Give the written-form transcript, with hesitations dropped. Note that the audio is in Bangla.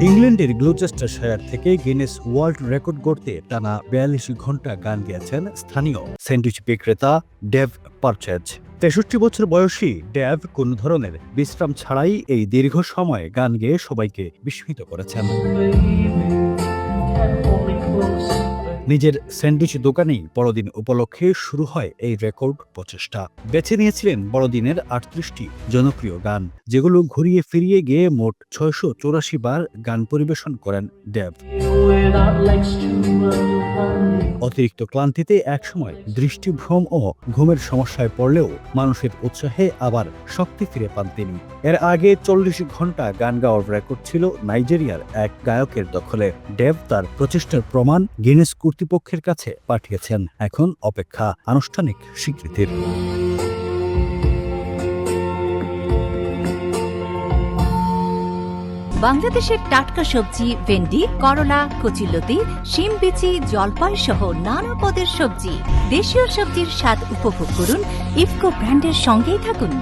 ইংল্যান্ডের গ্লুচেস্টারশায়ার থেকে গিনেস ওয়ার্ল্ড রেকর্ড গড়তে টানা ৪২ ঘন্টা গান গেয়েছেন স্থানীয় স্যান্ডউইচ বিক্রেতা ডেভ পারচেজ। ৬৩ বছর বয়সী ডেভ কোন ধরনের বিশ্রাম ছাড়াই এই দীর্ঘ সময় গান গেয়ে সবাইকে বিস্মিত করেছেন। নিজের স্যান্ডউইচ দোকানেই বড়দিন উপলক্ষে শুরু হয় এই রেকর্ড প্রচেষ্টা। বেছে নিয়েছিলেন বড়দিনের ৩৮টি জনপ্রিয় গান, যেগুলো ঘুরিয়ে ফিরিয়ে গিয়ে মোট ৬৮৪ বার গান পরিবেশন করেন ডেভ। অতিরিক্ত ক্লান্তিতে একসময় দৃষ্টিভ্রম ও ঘুমের সমস্যায় পড়লেও মানুষের উৎসাহে আবার শক্তি ফিরে পান তিনি। এর আগে ৪০ ঘন্টা গান গাওয়ার রেকর্ড ছিল নাইজেরিয়ার এক গায়কের দখলে। ডেভ তার প্রচেষ্টার প্রমাণ গিনেস কর্তৃপক্ষের কাছে পাঠিয়েছেন। এখন অপেক্ষা আনুষ্ঠানিক স্বীকৃতির। বাংলাদেশের টাটকা সবজি, ভেন্ডি, করলা, কচুলতি, শিম বিচি, জলপাই সহ নানা পদের সবজি। দেশীয় সবজির স্বাদ উপভোগ করুন। ইফকো ব্র্যান্ডের সঙ্গেই থাকুন।